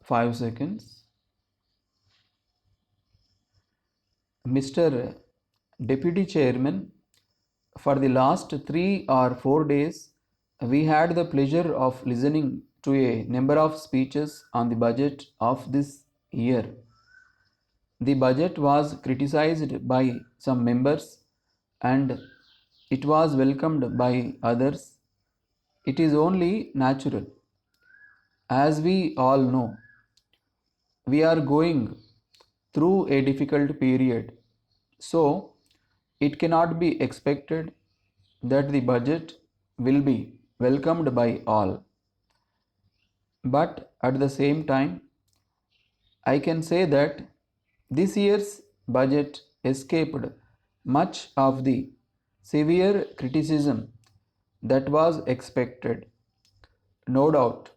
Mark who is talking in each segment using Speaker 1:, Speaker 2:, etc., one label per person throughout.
Speaker 1: 5 seconds. Mr. Deputy Chairman, for the last 3 or 4 days, we had the pleasure of listening to a number of speeches on the budget of this year. The budget was criticized by some members and it was welcomed by others. It is only natural. As we all know, we are going through a difficult period. So, it cannot be expected that the budget will be welcomed by all. But at the same time, I can say that this year's budget escaped much of the severe criticism that was expected. No doubt,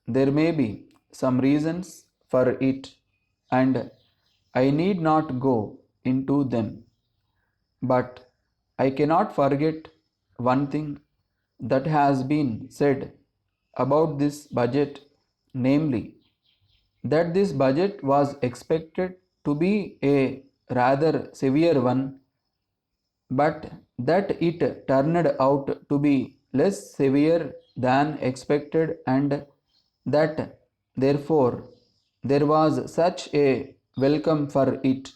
Speaker 1: there may be some reasons for it, and I need not go into them. But I cannot forget one thing that has been said about this budget, namely, that this budget was expected to be a rather severe one, but that it turned out to be less severe than expected, and that therefore there was such a welcome for it.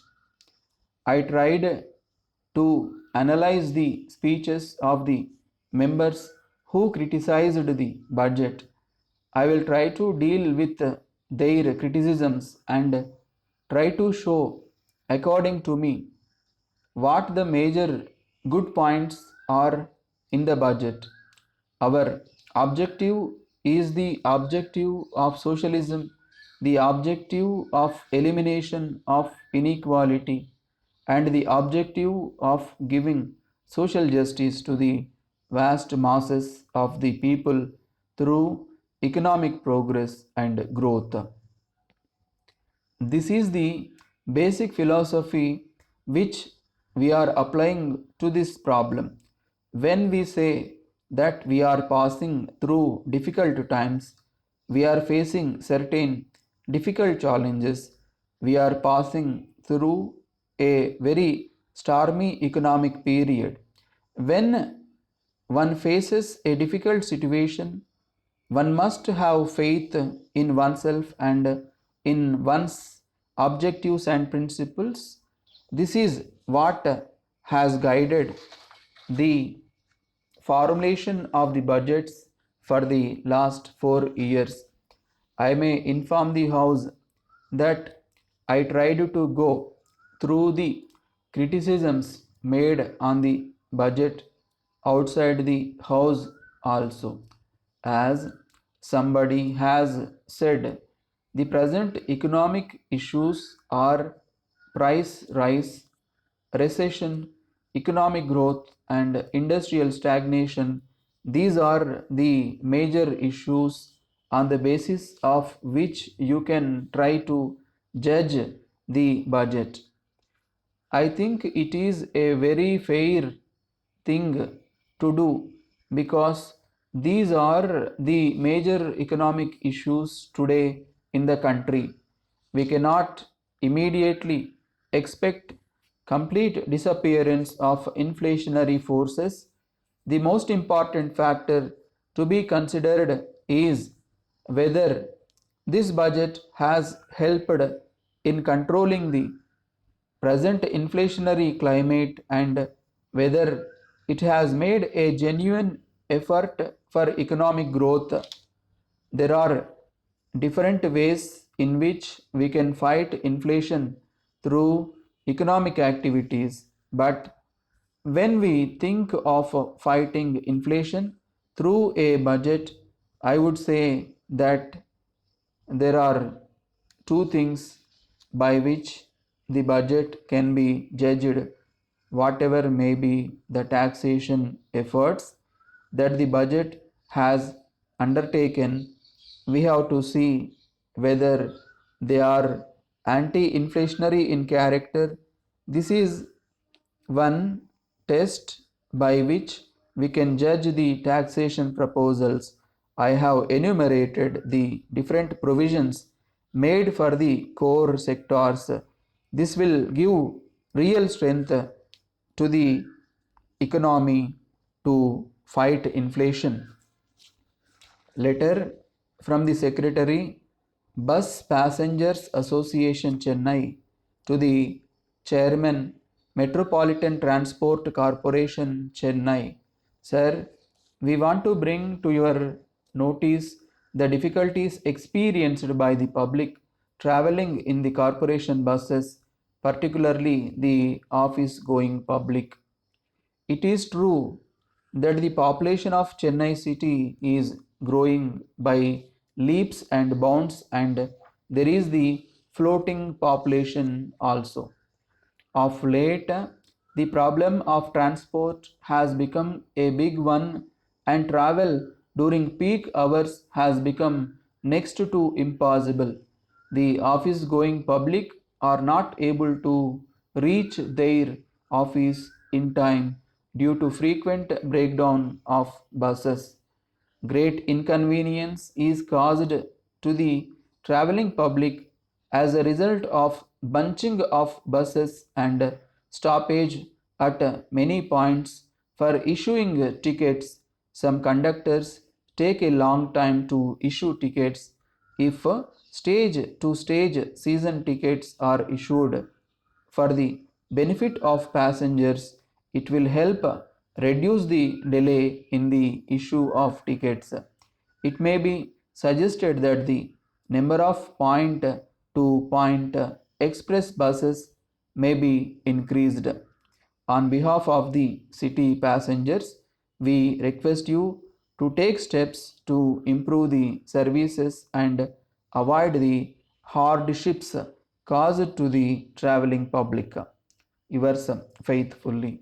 Speaker 1: I tried to analyze the speeches of the members who criticized the budget. I will try to deal with their criticisms and try to show, according to me, what the major good points are in the budget. Our objective is the objective of socialism, the objective of elimination of inequality, and the objective of giving social justice to the vast masses of the people through economic progress and growth. This is the basic philosophy which we are applying to this problem. When we say that we are passing through difficult times, we are facing certain difficult challenges, we are passing through a very stormy economic period. When one faces a difficult situation, one must have faith in oneself and in one's objectives and principles. This is what has guided the formulation of the budgets for the last 4 years. I may inform the House that I tried to go through the criticisms made on the budget outside the House also. As somebody has said, the present economic issues are price rise, recession, economic growth, and industrial stagnation. These are the major issues on the basis of which you can try to judge the budget. I think it is a very fair thing to do because these are the major economic issues today in the country. We cannot immediately expect complete disappearance of inflationary forces. The most important factor to be considered is whether this budget has helped in controlling the present inflationary climate and whether it has made a genuine effort for economic growth. There are different ways in which we can fight inflation through economic activities, but when we think of fighting inflation through a budget, I would say that there are two things by which the budget can be judged. Whatever may be the taxation efforts that the budget has undertaken, we have to see whether they are anti-inflationary in character. This is one test by which we can judge the taxation proposals. I have enumerated the different provisions made for the core sectors. This will give real strength to the economy to fight inflation. Letter from the Secretary, Bus Passengers Association Chennai, to the Chairman, Metropolitan Transport Corporation Chennai. Sir, we want to bring to your notice the difficulties experienced by the public traveling in the corporation buses, particularly the office going public. It is true that the population of Chennai city is growing by leaps and bounds, and there is the floating population also. Of late, the problem of transport has become a big one, and travel during peak hours has become next to impossible. The office going public are not able to reach their office in time due to frequent breakdown of buses. Great inconvenience is caused to the traveling public as a result of bunching of buses and stoppage at many points for issuing tickets. Some conductors take a long time to issue tickets if stage to stage season tickets are issued for the benefit of passengers. It will help reduce the delay in the issue of tickets. It may be suggested that the number of point to point express buses may be increased. On behalf of the city passengers, we request you to take steps to improve the services and avoid the hardships caused to the traveling public. Yours faithfully.